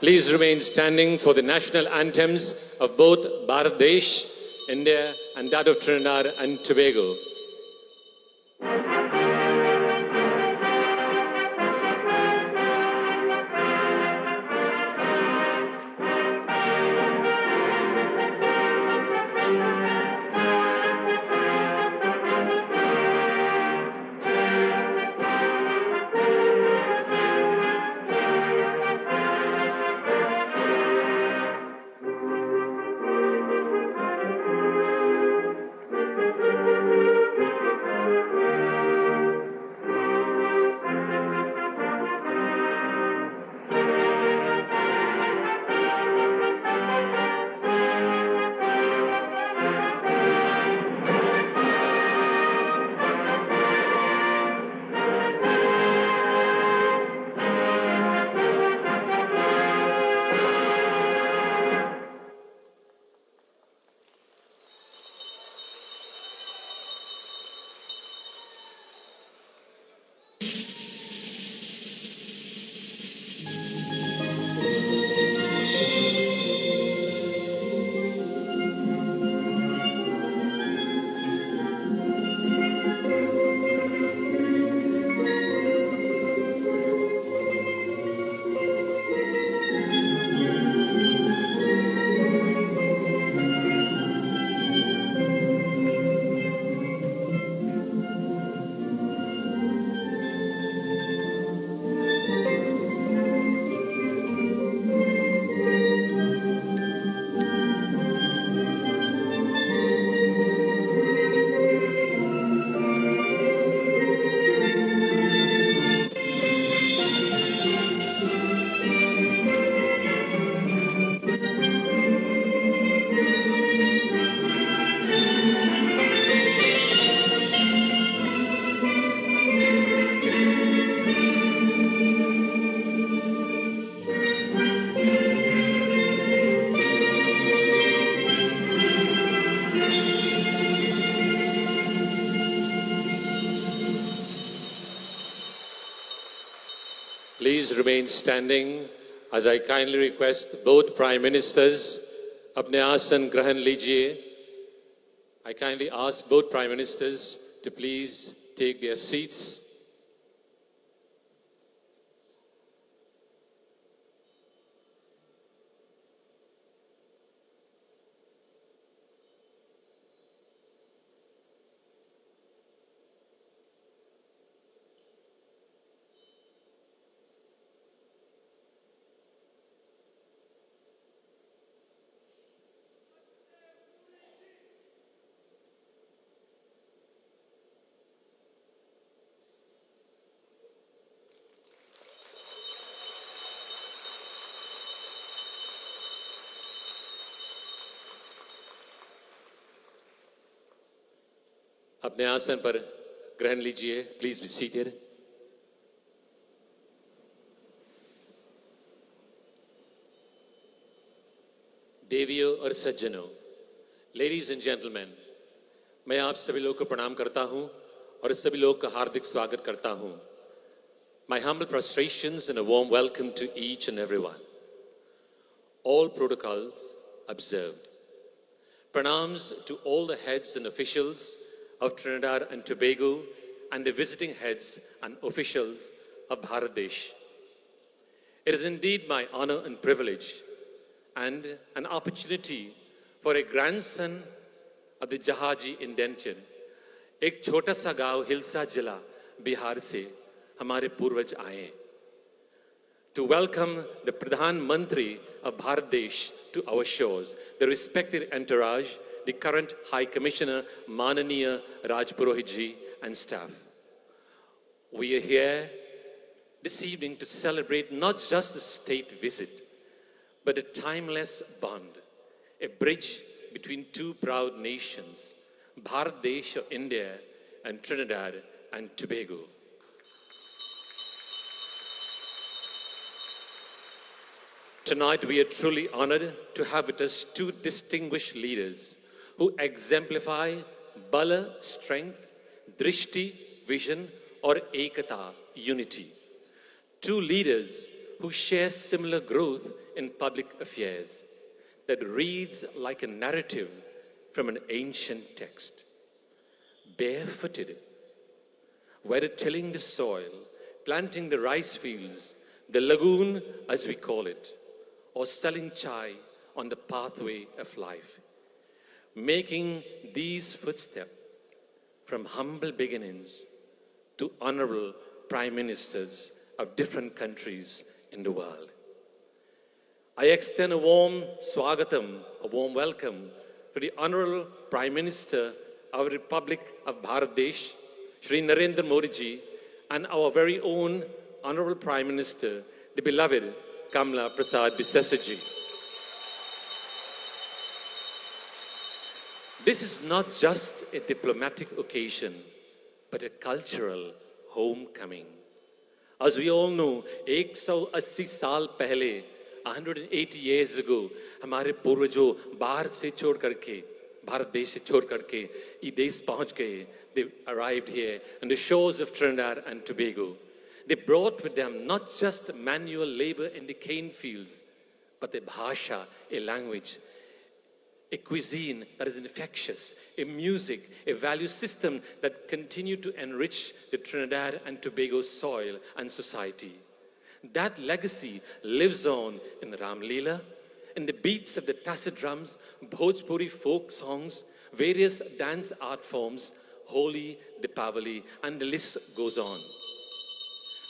Please remain standing for the national anthems of both Bangladesh, India, and that of Trinidad and Tobago. Please remain standing as I kindly request both Prime Ministers अपने आसन ग्रहण लीजिए. I kindly ask both Prime Ministers to please take their seats. अपने आसन पर ग्रहण लीजिए. Please be seated. देवियों और सज्जनों, ladies and gentlemen, मैं आप सभी लोगों को प्रणाम करता हूं और सभी लोगों का हार्दिक स्वागत करता हूं. My humble prostrations and a warm welcome to each and everyone. All protocols observed. Pranams to all the heads and officials of Trinidad and Tobago and the visiting heads and officials of Bangladesh. It is indeed my honor and privilege and an opportunity for a grandson of the Jahaji indenture, एक छोटा सा गांव हिलसा जिला बिहार से हमारे पूर्वज आए, to welcome the Pradhan Mantri of Bangladesh to our shores, the respected entourage, the current High Commissioner Mananiya Rajpurohitji and staff. We are here this evening to celebrate not just a state visit, but a timeless bond, a bridge between two proud nations, Bangladesh of India and Trinidad and Tobago. Tonight we are truly honored to have with us two distinguished leaders who exemplify bala, strength, drishti, vision, or ekata, unity. Two leaders who share similar growth in public affairs that reads like a narrative from an ancient text. Barefooted, whether tilling the soil, planting the rice fields, the lagoon as we call it, or selling chai on the pathway of life, making these footsteps from humble beginnings to honorable prime ministers of different countries in the world. I extend a warm swagatam, a warm welcome to the Honorable Prime Minister of the Republic of Bangladesh, Shri Narendra Modi ji, and our very own Honorable Prime Minister, the beloved Kamla Prasad Bisesa ji. This is not just a diplomatic occasion, but a cultural homecoming. As we all know, 180 साल पहले, 180 years ago, हमारे पूर्वजों भारत से छोड़ करके, भारत देश से छोड़ करके, ये देश पहुंच गए. They arrived here on the shores of Trinidad and Tobago. They brought with them not just manual labor in the cane fields, but a bhasha, a language, a cuisine that is infectious, a music, a value system that continue to enrich the Trinidad and Tobago soil and society. That legacy lives on in the Ram Leela, in the beats of the tacit drums, Bhojpuri folk songs, various dance art forms, Holi, Deepavali, and the list goes on.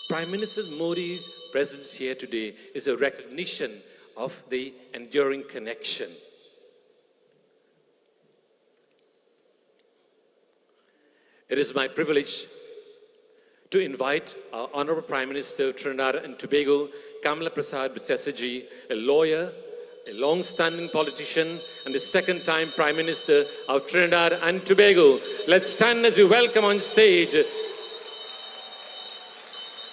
Prime Minister Modi's presence here today is a recognition of the enduring connection. It is my privilege to invite our Honorable Prime Minister of Trinidad and Tobago, Kamla Prasad Bisesa ji, a lawyer, a long-standing politician, and the second-time Prime Minister of Trinidad and Tobago. Let's stand as we welcome on stage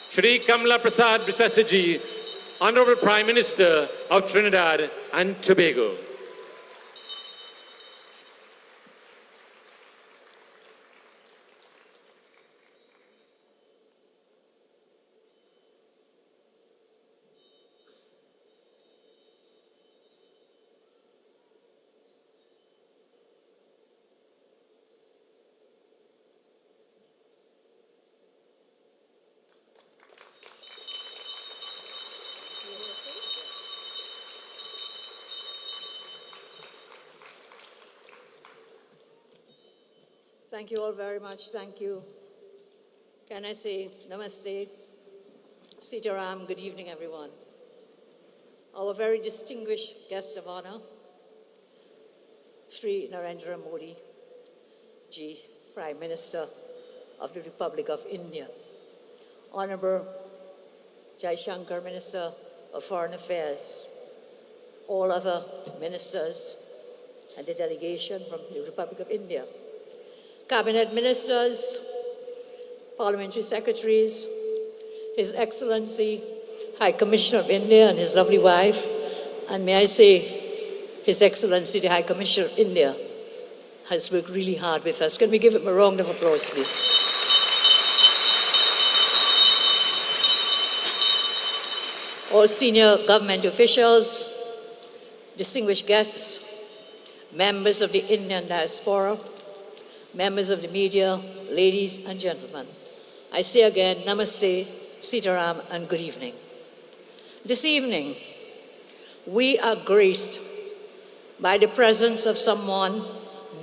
Shri Kamla Prasad Bisesa ji, Honorable Prime Minister of Trinidad and Tobago. Thank you all very much. Thank you. Can I say namaste, Sitaram, good evening, everyone. Our very distinguished guest of honor, Shri Narendra Modi ji, Prime Minister of the Republic of India, Honorable Jai Shankar, Minister of Foreign Affairs, all other ministers and the delegation from the Republic of India, Cabinet Ministers, Parliamentary Secretaries, His Excellency High Commissioner of India and his lovely wife, and may I say, His Excellency the High Commissioner of India has worked really hard with us. Can we give him a round of applause, please? All senior government officials, distinguished guests, members of the Indian diaspora, members of the media, ladies and gentlemen, I say again, namaste, Sitaram, and good evening. This evening, we are graced by the presence of someone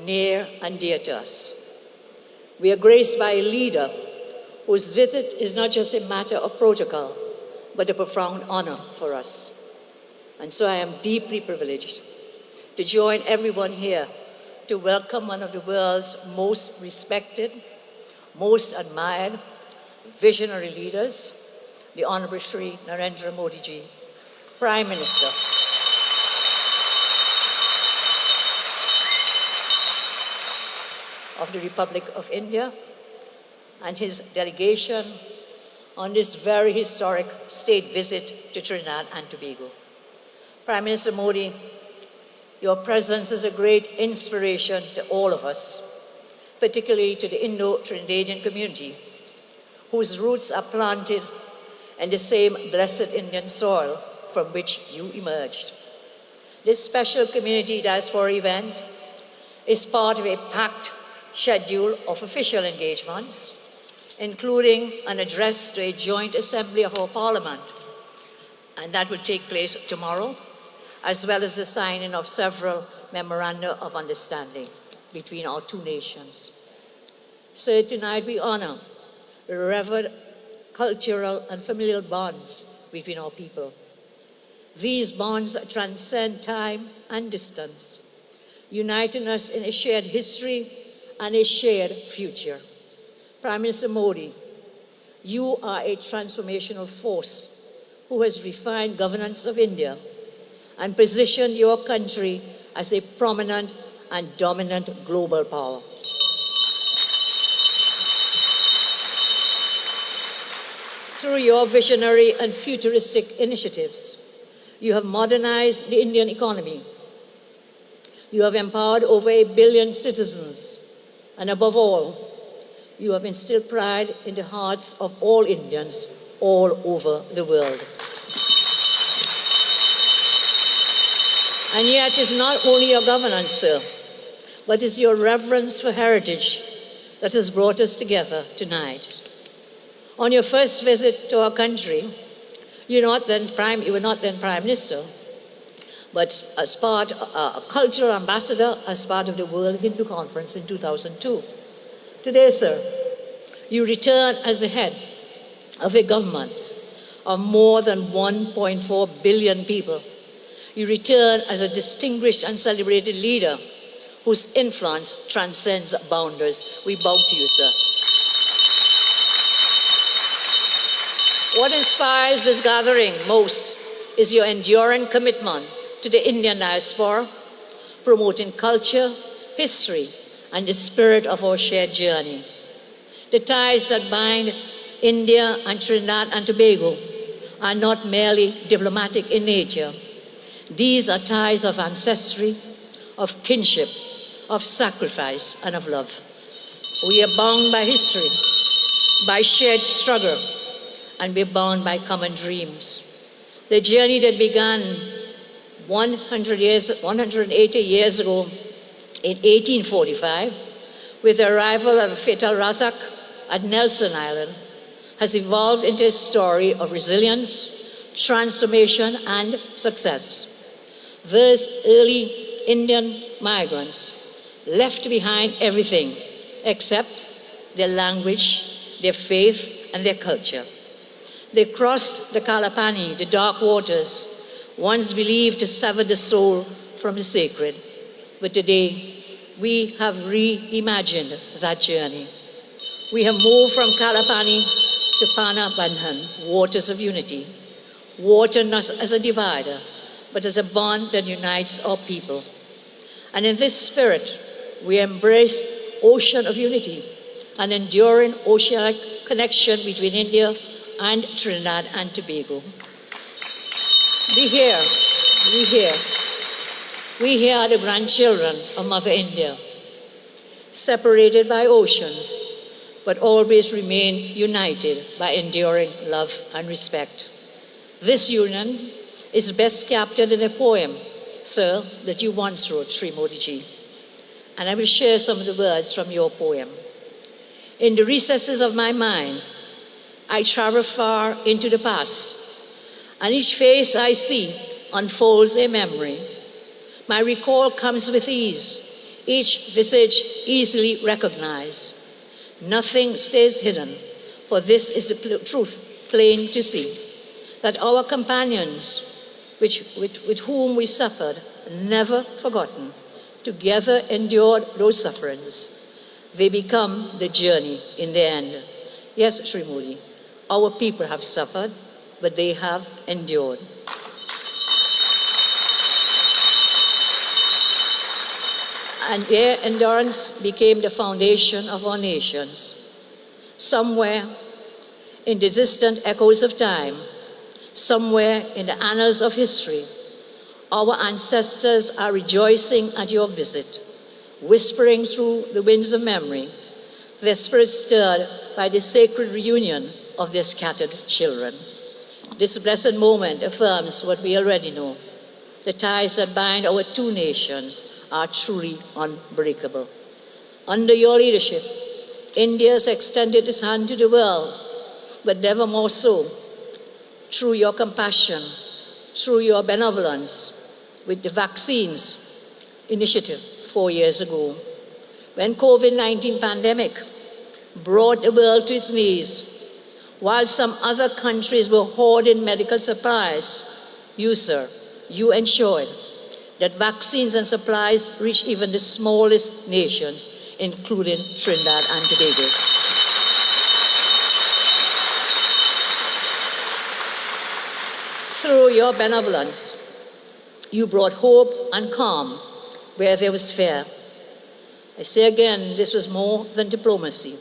near and dear to us. We are graced by a leader whose visit is not just a matter of protocol, but a profound honor for us. And so I am deeply privileged to join everyone here to welcome one of the world's most respected, most admired, visionary leaders, the Honorable Shri Narendra Modi ji, Prime Minister of the Republic of India, and his delegation on this very historic state visit to Trinidad and Tobago. Prime Minister Modi, your presence is a great inspiration to all of us, particularly to the Indo-Trinidadian community, whose roots are planted and the same blessed Indian soil from which you emerged. This special community diaspora event is part of a packed schedule of official engagements, including an address to a joint assembly of our parliament, and that will take place tomorrow, as well as the signing of several memoranda of understanding between our two nations. So tonight we honor the revered cultural and familial bonds between our people. These bonds transcend time and distance, uniting us in a shared history and a shared future. Prime Minister Modi, you are a transformational force who has refined governance of India and positioned your country as a prominent and dominant global power. Through your visionary and futuristic initiatives, you have modernized the Indian economy. You have empowered over 1 billion citizens, and above all, you have instilled pride in the hearts of all Indians all over the world. And yet, it's not only your governance, sir, but it's your reverence for heritage that has brought us together tonight. On your first visit to our country, you were not then Prime Minister, but as part, a cultural ambassador as part of the World Hindu Conference in 2002. Today, sir, you return as the head of a government of more than 1.4 billion people. You return as a distinguished and celebrated leader whose influence transcends boundaries. We bow to you, sir. What inspires this gathering most is your enduring commitment to the Indian diaspora, promoting culture, history, and the spirit of our shared journey. The ties that bind India and Trinidad and Tobago are not merely diplomatic in nature. These are ties of ancestry, of kinship, of sacrifice, and of love. We are bound by history, by shared struggle, and we're bound by common dreams. The journey that began 180 years ago in 1845 with the arrival of Fatal Razak at Nelson Island has evolved into a story of resilience, transformation, and success. Those early Indian migrants left behind everything except their language, their faith, and their culture. They crossed the Kalapani, the dark waters, once believed to sever the soul from the sacred. But today, we have reimagined that journey. We have moved from Kalapani to Pana Bandhan, waters of unity. Water not as a divider, but as a bond that unites our people. And in this spirit, we embrace ocean of unity, an enduring oceanic connection between India and Trinidad and Tobago. We here are the grandchildren of Mother India, separated by oceans, but always remain united by enduring love and respect. This union is best captured in a poem, sir, that you once wrote, Sri Modi ji. And I will share some of the words from your poem. In the recesses of my mind, I travel far into the past, and each face I see unfolds a memory. My recall comes with ease, each visage easily recognized. Nothing stays hidden, for this is the truth plain to see, that our companions, with whom we suffered, never forgotten, together endured those sufferings. They become the journey in the end. Yes, Sri Modi, our people have suffered, but they have endured. And their endurance became the foundation of our nations. Somewhere in the distant echoes of time, somewhere in the annals of history, our ancestors are rejoicing at your visit, whispering through the winds of memory, their spirits stirred by the sacred reunion of their scattered children. This blessed moment affirms what we already know. The ties that bind our two nations are truly unbreakable. Under your leadership, India has extended its hand to the world, but never more so through your compassion, through your benevolence with the vaccines initiative 4 years ago. When COVID-19 pandemic brought the world to its knees, while some other countries were hoarding medical supplies, you, sir, you ensured that vaccines and supplies reach even the smallest nations, including Trinidad and Tobago. Through your benevolence, you brought hope and calm where there was fear. I say again, this was more than diplomacy.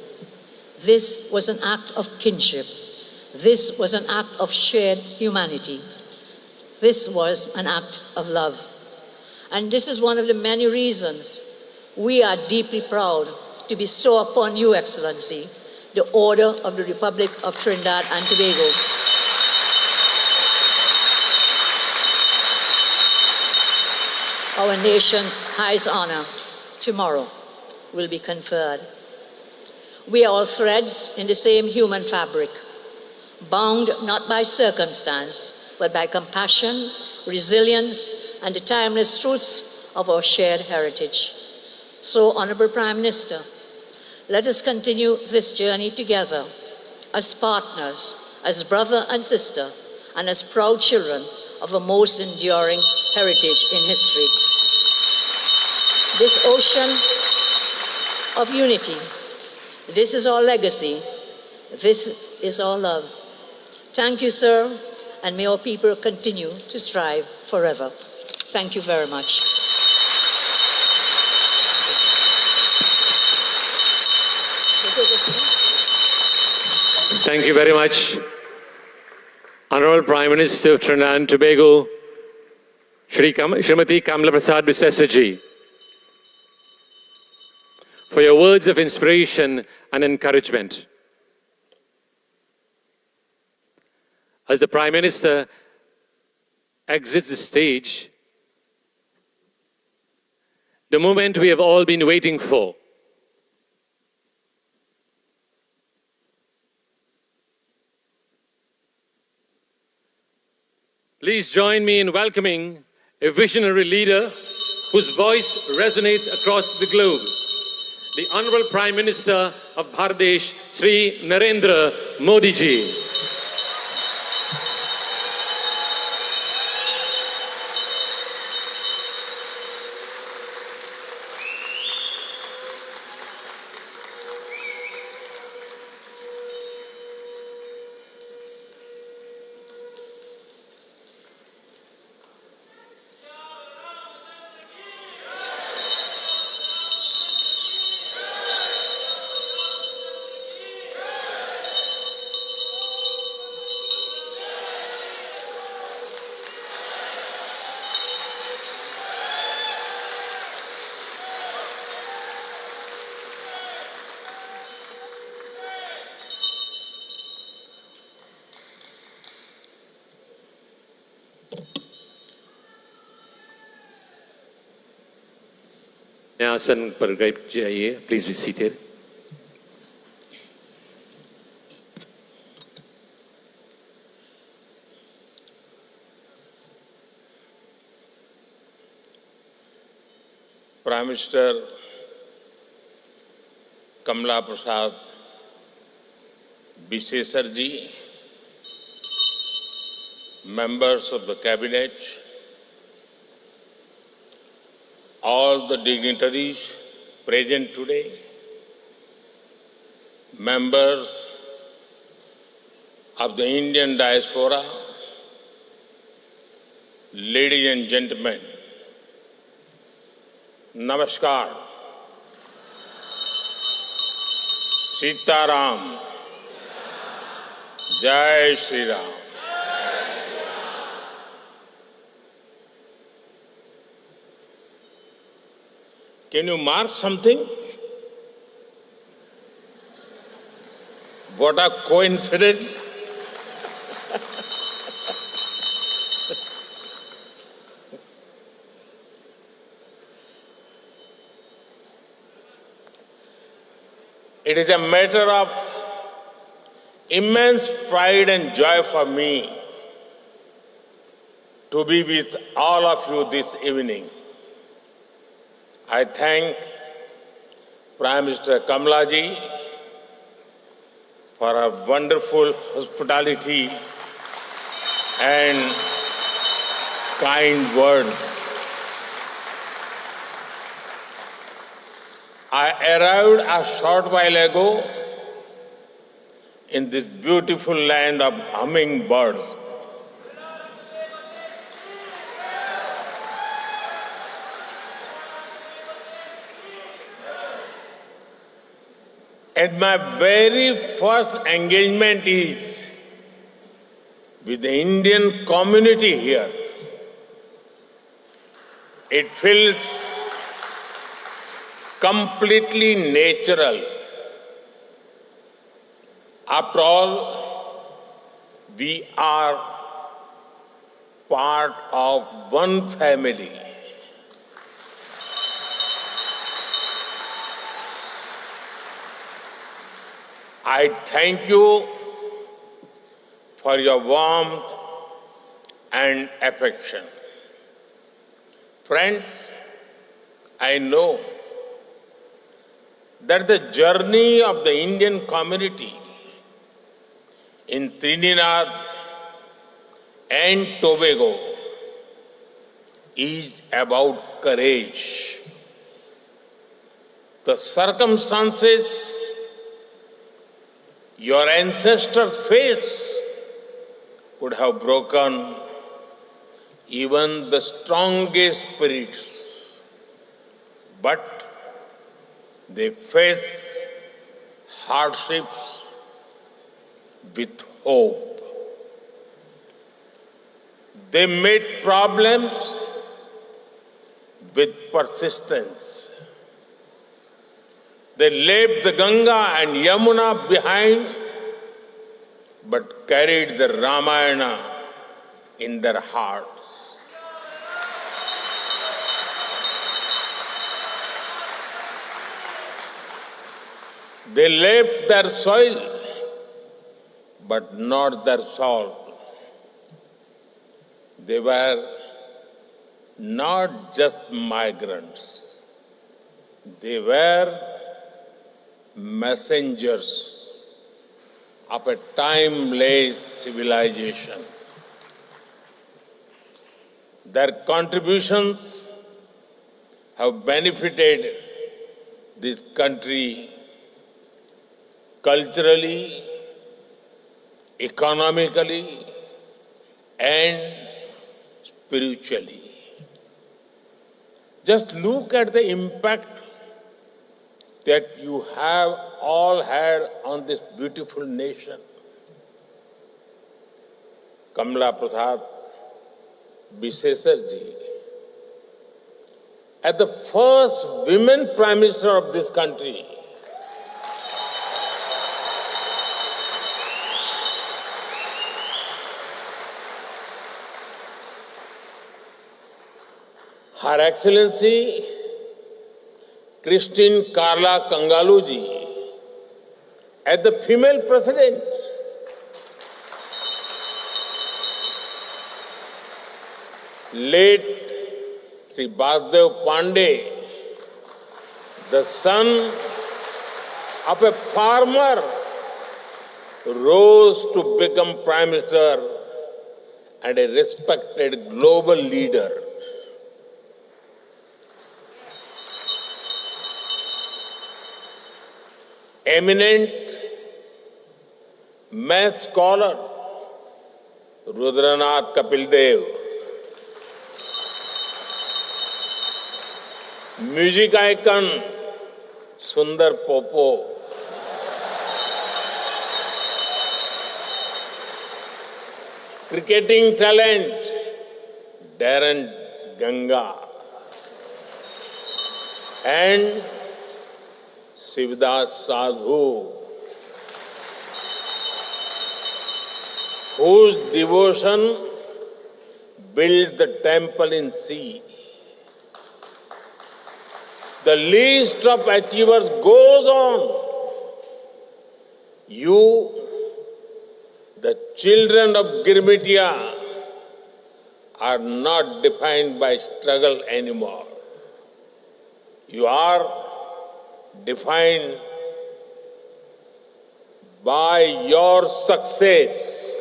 This was an act of kinship. This was an act of shared humanity. This was an act of love. And this is one of the many reasons we are deeply proud to bestow upon you, Excellency, the Order of the Republic of Trinidad and Tobago. Our nation's highest honor tomorrow will be conferred. We are all threads in the same human fabric, bound not by circumstance, but by compassion, resilience, and the timeless truths of our shared heritage. So, Honorable Prime Minister, let us continue this journey together as partners, as brother and sister, and as proud children of a most enduring heritage in history. This ocean of unity, this is our legacy, this is our love. Thank you, sir, and may our people continue to strive forever. Thank you very much. Thank you very much, Honorable Prime Minister of Trinidad and Tobago, Srimati Kamala Prasad Bisesa ji, for your words of inspiration and encouragement. As the Prime Minister exits the stage, the moment we have all been waiting for. Please join me in welcoming a visionary leader whose voice resonates across the globe, the Honorable Prime Minister of Bangladesh, Shri Narendra Modi ji. आसन पर जाइए, please be seated. Prime Minister Kamala Prasad Bisesa ji, members of the Cabinet, all the dignitaries present today, members of the Indian diaspora, ladies and gentlemen, Namaskar, Sitaram, Jai Shri Ram. Can you mark something? What a coincidence. It is a matter of immense pride and joy for me to be with all of you this evening. I thank Prime Minister Kamala ji for her wonderful hospitality and kind words. I arrived a short while ago in this beautiful land of hummingbirds. And my very first engagement is with the Indian community here. It feels completely natural. After all, we are part of one family. I thank you for your warmth and affection. Friends, I know that the journey of the Indian community in Trinidad and Tobago is about courage. The circumstances your ancestors faced would have broken even the strongest spirits, but they faced hardships with hope. They met problems with persistence. They left the Ganga and Yamuna behind, but carried the Ramayana in their hearts. They left their soil, but not their soul. They were not just migrants. They were messengers of a timeless civilization. Their contributions have benefited this country culturally, economically, and spiritually. Just look at the impact that you have all had on this beautiful nation. Kamala Prasad Bisesar ji, as the first women Prime Minister of this country, Her Excellency Christine Carla Kangalu ji, as the female president, late Sri Basdev Pandey, the son of a farmer, rose to become Prime Minister and a respected global leader. Eminent math scholar Rudranath Kapil Dev, music icon Sundar Popo, cricketing talent Darren Ganga, and Shivadas Sadhu, whose devotion built the temple in sea. The list of achievers goes on. You, the children of Girmitia, are not defined by struggle anymore. You are defined by your success,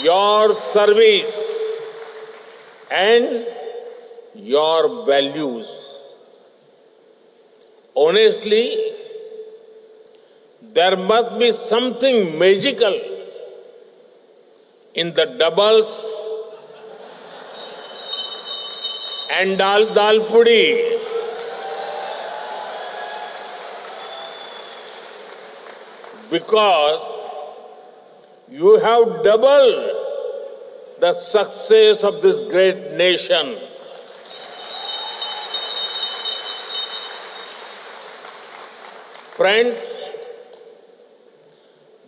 your service, and your values. Honestly, there must be something magical in the doubles and dal pudi, because you have doubled the success of this great nation. Friends,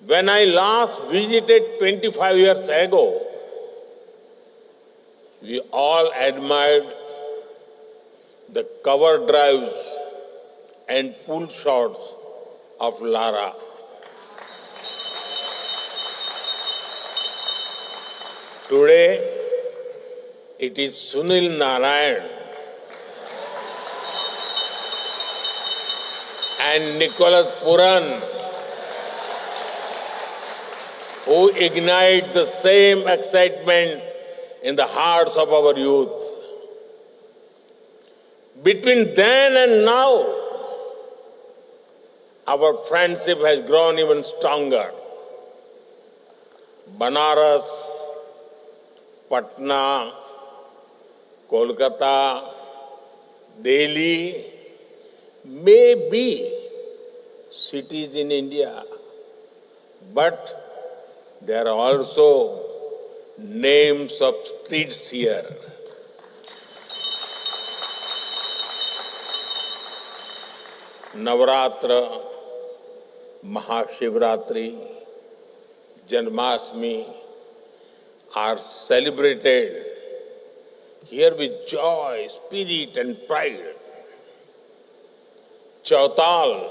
when I last visited 25 years ago, we all admired the cover drives and pull shots of Lara. Today, it is Sunil Narayan and Nicholas Puran who ignite the same excitement in the hearts of our youth. Between then and now, our friendship has grown even stronger. Banaras, Patna, Kolkata, Delhi may be cities in India, but there are also names of streets here. Navratra, Mahashivratri, Janmashtami are celebrated here with joy, spirit and pride. Chautal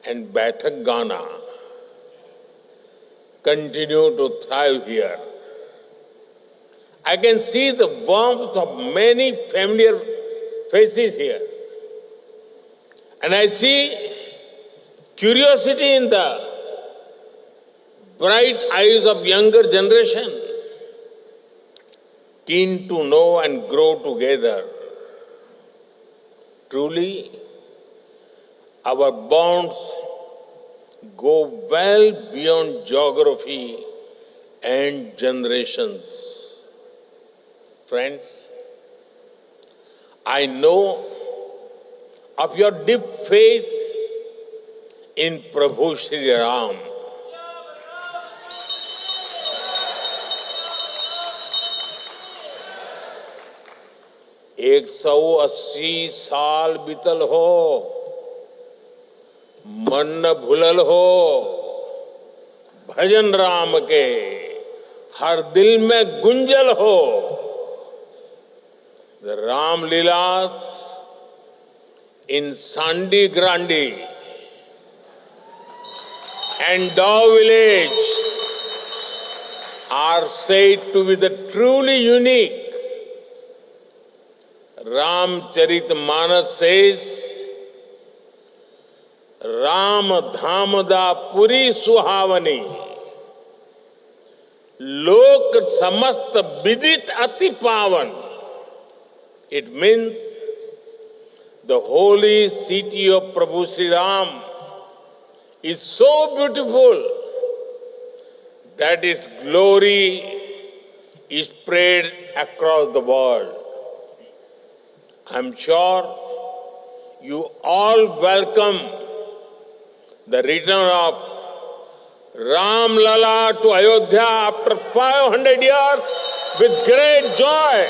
and Baithak Gana continue to thrive here. I can see the warmth of many familiar faces here. And I see curiosity in the bright eyes of younger generation, keen to know and grow together. Truly, our bonds go well beyond geography and generations. Friends, I know of your deep faith in Prabhu Shri Ram. एक 180 साल बीतल हो, मन न भूलल हो, भजन राम के हर दिल में गुंजल हो. The Ram Leelas in Sandi Grandi and Dow village are said to be the truly unique. Ramcharitmanas says, Ram Dhamda Puri Suhavani Lok Samast Vidit Ati Pavan. It means the holy city of Prabhu Sri Ram is so beautiful that its glory is spread across the world. I'm sure you all welcome the return of Ram Lala to Ayodhya after 500 years with great joy.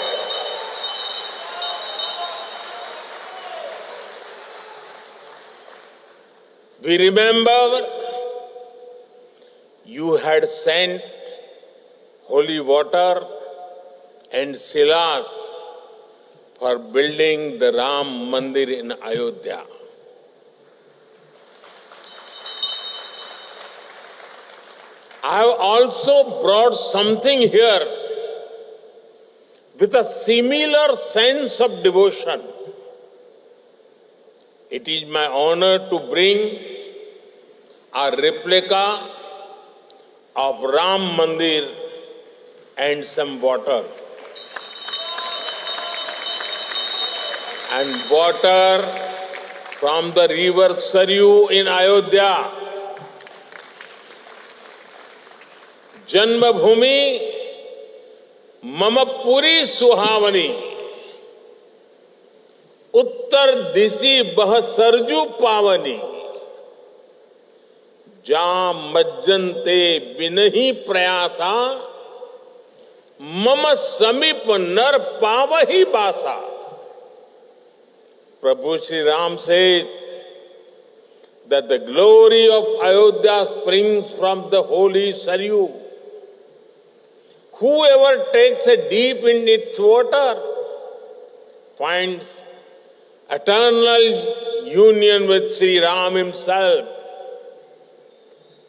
We remember you had sent holy water and silas for building the Ram Mandir in Ayodhya. I have also brought something here with a similar sense of devotion. It is my honor to bring a replica of Ram Mandir and some water. And water from the river Saryu in Ayodhya. Janmabhumi ममपुरी सुहावनी उत्तर दिशि बह सरजू पावनी जा मज्जनते बिनही प्रयासा मम समीप नर पावही बासा. Prabhu Sri Ram says that the glory of Ayodhya springs from the holy Saryu. Whoever takes a deep in its water finds eternal union with Sri Ram himself.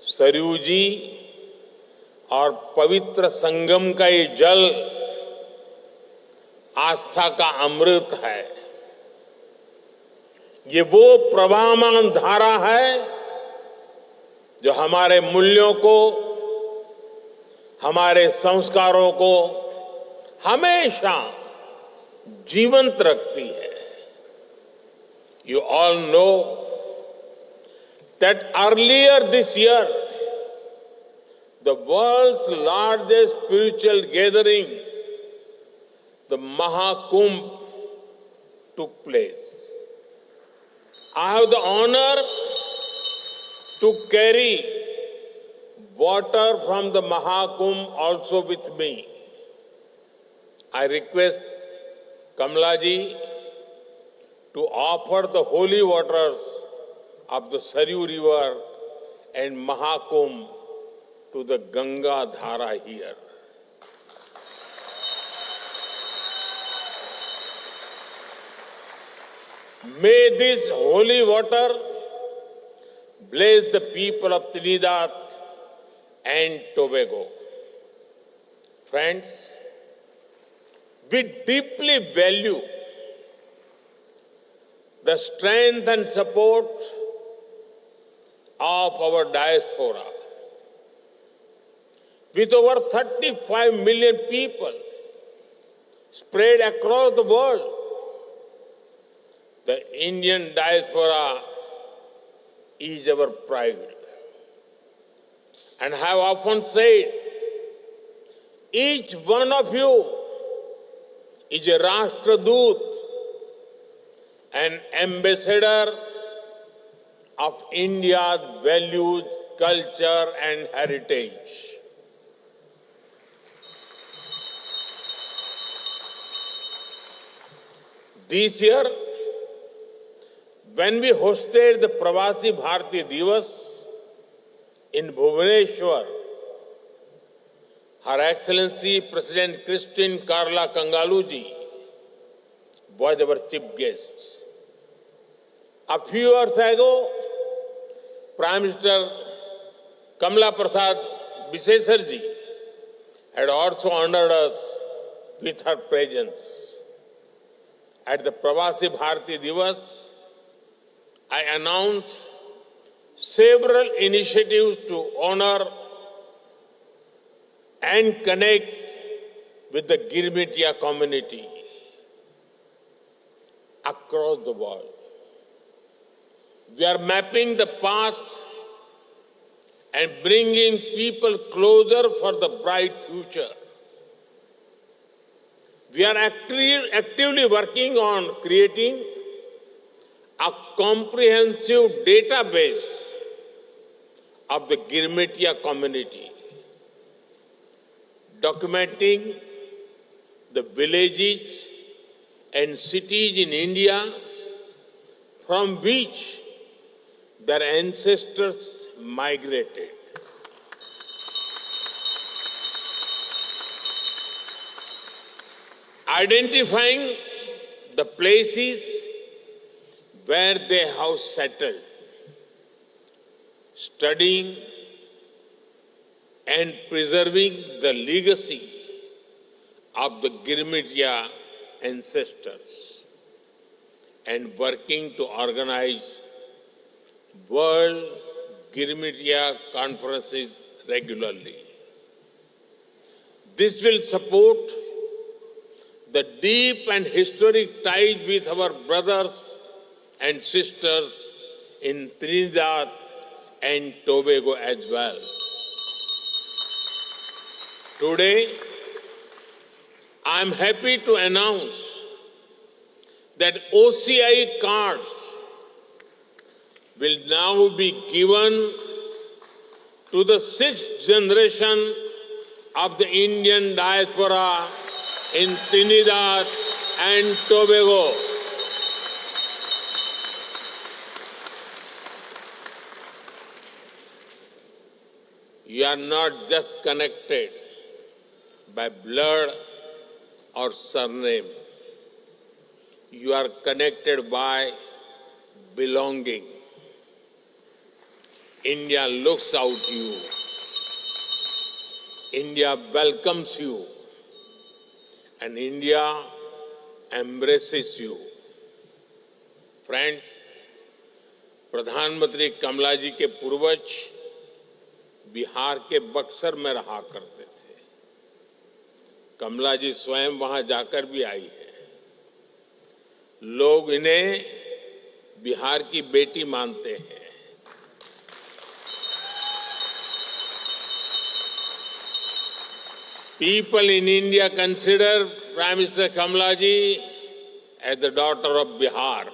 Saryu जी और पवित्र संगम का ये जल आस्था का अमृत है. ये वो प्रवाहमान धारा है जो हमारे मूल्यों को, हमारे संस्कारों को हमेशा जीवंत रखती है. You all know that earlier this year, the world's largest spiritual gathering, the Mahakumbh, took place. I have the honor to carry water from the Mahakumbh also with me. I request Kamala ji to offer the holy waters of the Saryu river and Mahakumbh to the Ganga Dhara here. May this holy water bless the people of Trinidad and Tobago. Friends, we deeply value the strength and support of our diaspora. With over 35 million people spread across the world, the Indian diaspora is our pride. And I have often said, each one of you is a Rashtradoot, an ambassador of India's values, culture, and heritage. This year, when we hosted the Pravasi Bharati Divas in Bhubaneswar, Her Excellency President Christine Karla Kangaluji was our chief guest. A few years ago, Prime Minister Kamala Prasad Bisesarji had also honored us with her presence. At the Pravasi Bharati Divas, I announced several initiatives to honor and connect with the Girmitia community across the world. We are mapping the past and bringing people closer for the bright future. We are actively working on creating a comprehensive database of the Girmitia community, documenting the villages and cities in India from which their ancestors migrated. Identifying the places where they have settled, studying and preserving the legacy of the Girmitia ancestors and working to organize World Girmitia conferences regularly. This will support the deep and historic ties with our brothers and sisters in Trinidad and Tobago as well. Today, I am happy to announce that OCI cards will now be given to the sixth generation of the Indian diaspora in Trinidad and Tobago. You are not just connected by blood or surname. You are connected by belonging. India looks out you. India welcomes you. And India embraces you. Friends, प्रधानमंत्री कमला जी के पूर्वज बिहार के बक्सर में रहा करते थे। कमला जी स्वयं वहां जाकर भी आई है। लोग इन्हें बिहार की बेटी मानते हैं। People in India consider Prime Minister Kamala ji as the daughter of Bihar.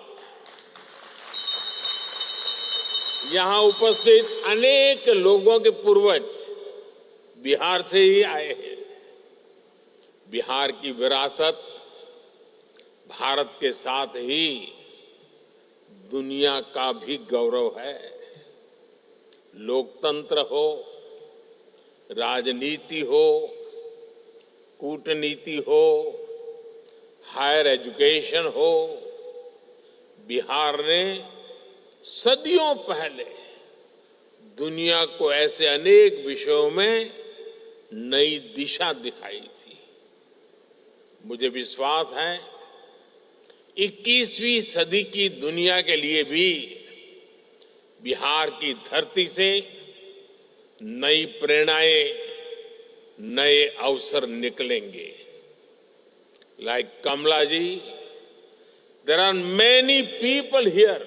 यहाँ उपस्थित अनेक लोगों के पूर्वज बिहार से ही आए हैं। बिहार की विरासत भारत के साथ ही दुनिया का भी गौरव है। लोकतंत्र हो, राजनीति हो, कूटनीति हो, हायर एजुकेशन हो, बिहार ने सदियों पहले दुनिया को ऐसे अनेक विषयों में नई दिशा दिखाई थी। मुझे विश्वास है 21वीं सदी की दुनिया के लिए भी बिहार की धरती से नई प्रेरणाएं, नए अवसर निकलेंगे। Like Kamala ji, there are many people here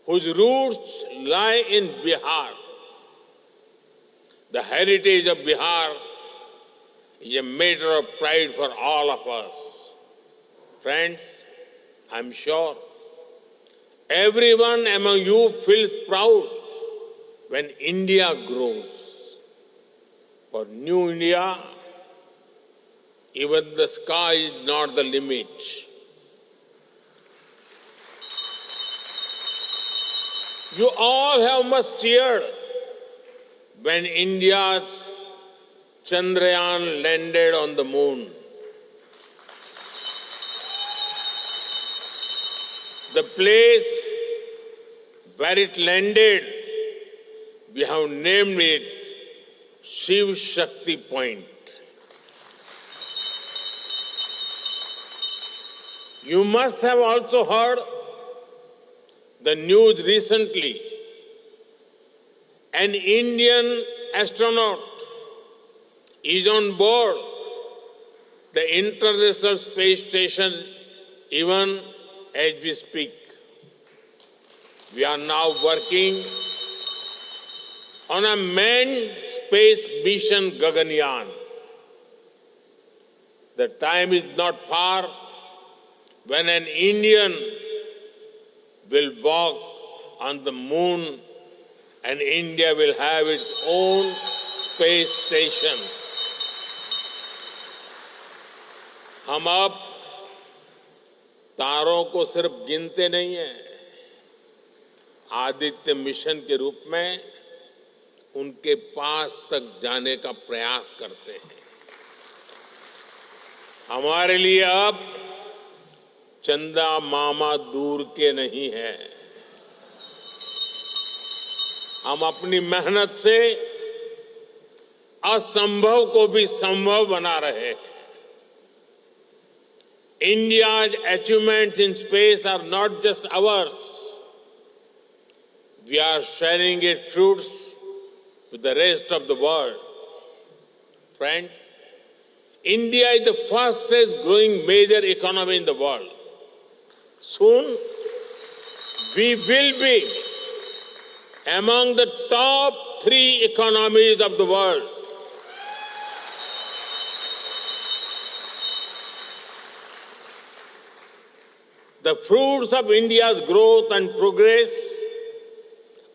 whose roots lie in Bihar. The heritage of Bihar is a matter of pride for all of us. Friends, I'm sure everyone among you feels proud when India grows. For New India, even the sky is not the limit. You all have much cheered when India's Chandrayaan landed on the moon. The place where it landed, we have named it Shiv Shakti Point. You must have also heard the news recently. An Indian astronaut is on board the International Space Station even as we speak. We are now working on a manned space mission Gaganyaan. The time is not far when an Indian will walk on the moon and India will have its own space station. हम अब तारों को सिर्फ गिनते नहीं हैं, Aditya mission के रूप में उनके पास तक जाने का प्रयास करते हैं। हमारे लिए अब चंदा मामा दूर के नहीं है। हम अपनी मेहनत से असंभव को भी संभव बना रहे हैं. India's achievements in space are not just ours. We are sharing its fruits with the rest of the world. Friends, India is the fastest growing major economy in the world. Soon, we will be among the top 3 economies of the world. The fruits of India's growth and progress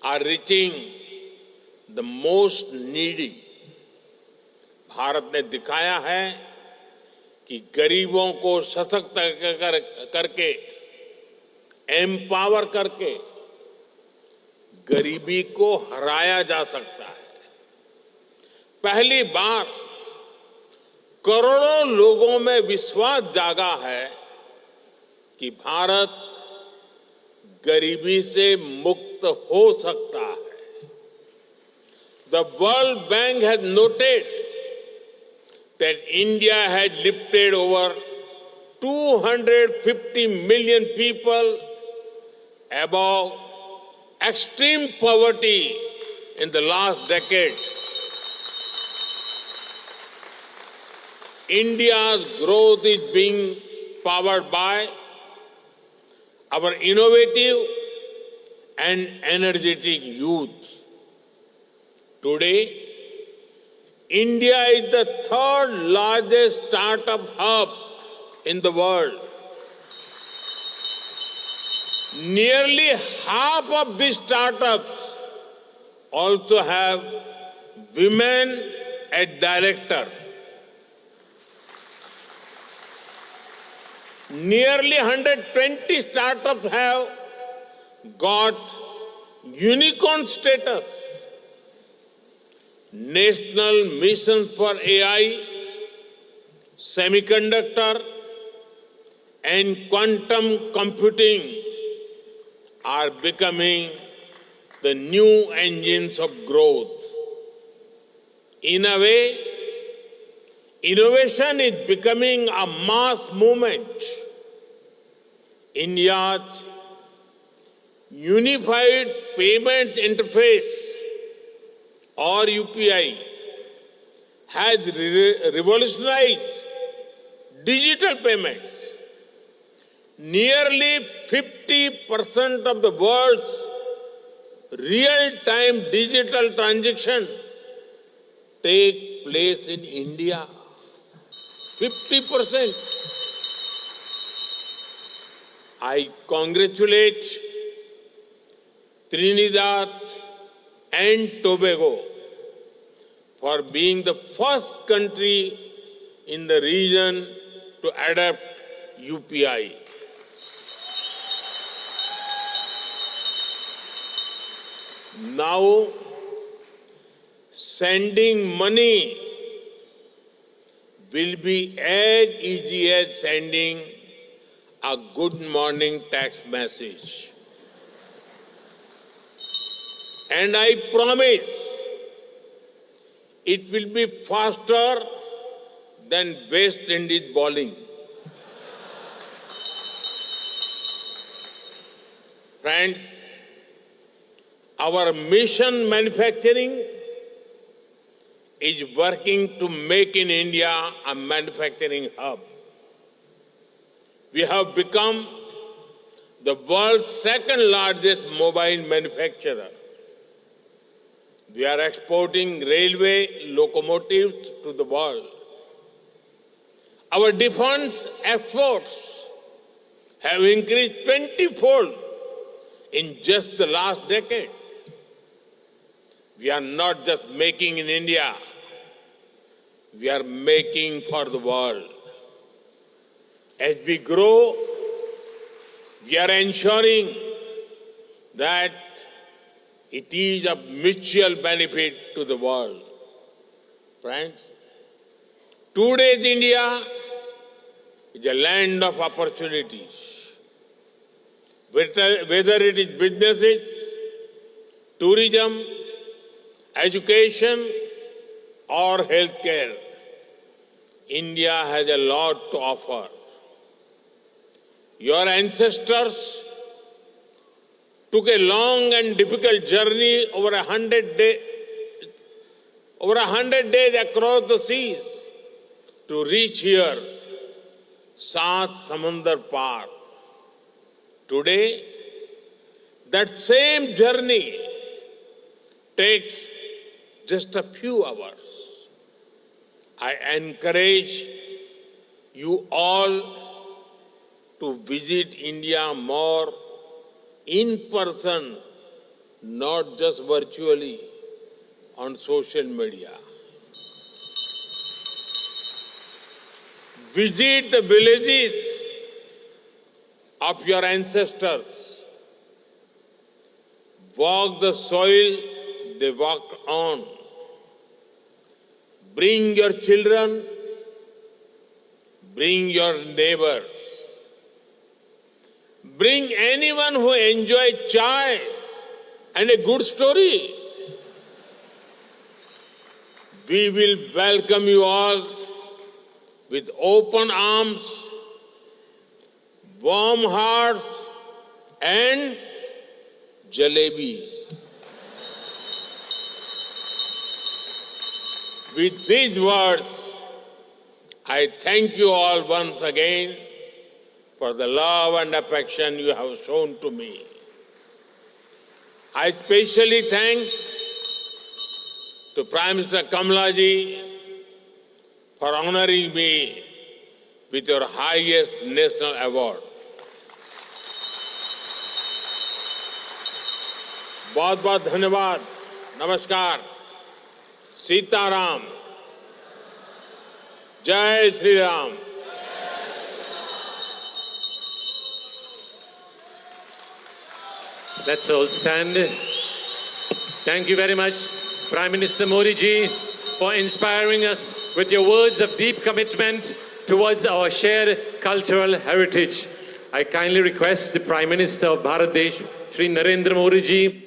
are reaching the most needy. Bharat ने दिखाया है कि गरीबों को सशक्त करके, empower करके गरीबी को हराया जा सकता है. पहली बार करोड़ों लोगों में विश्वास जागा है कि भारत गरीबी से मुक्त हो सकता है. The World Bank has noted that India had lifted over 250 million people above extreme poverty in the last decade. India's growth is being powered by our innovative and energetic youth. Today, India is the third largest startup hub in the world. Nearly half of these startups also have women as director. Nearly 120 startups have got unicorn status. National missions for AI, semiconductor, and quantum computing are becoming the new engines of growth. In a way, innovation is becoming a mass movement. India's Unified Payments Interface, or UPI, has revolutionized digital payments. Nearly 50% of the world's real-time digital transactions take place in India. 50%. I congratulate Trinidad and Tobago for being the first country in the region to adopt UPI. Now, sending money will be as easy as sending a good morning text message. And I promise it will be faster than West Indies bowling. Friends, our mission manufacturing is working to make in India a manufacturing hub. We have become the world's second largest mobile manufacturer. We are exporting railway locomotives to the world. Our defense exports have increased 20-fold in just the last decade. We are not just making in India, we are making for the world. As we grow, we are ensuring that it is of mutual benefit to the world. Friends, today's India is a land of opportunities. Whether it is businesses, tourism, education, or healthcare, India has a lot to offer. Your ancestors took a long and difficult journey over 100 days across the seas to reach here, Saat Samandar Par. Today, that same journey takes just a few hours. I encourage you all to visit India more in person, not just virtually on social media. Visit the villages of your ancestors. Walk the soil they walked on. Bring your children, bring your neighbors. Bring anyone who enjoys chai and a good story. We will welcome you all with open arms, warm hearts, and jalebi. With these words, I thank you all once again for the love and affection you have shown to me. I especially thank to Prime Minister Kamalaji for honoring me with your highest national award. बहुत बहुत धन्यवाद. नमस्कार. सीताराम. जय Shri Ram. Let's all stand. Thank you very much, Prime Minister Modi ji, for inspiring us with your words of deep commitment towards our shared cultural heritage. I kindly request the Prime Minister of Bharat Desh, Shri Narendra Modi ji,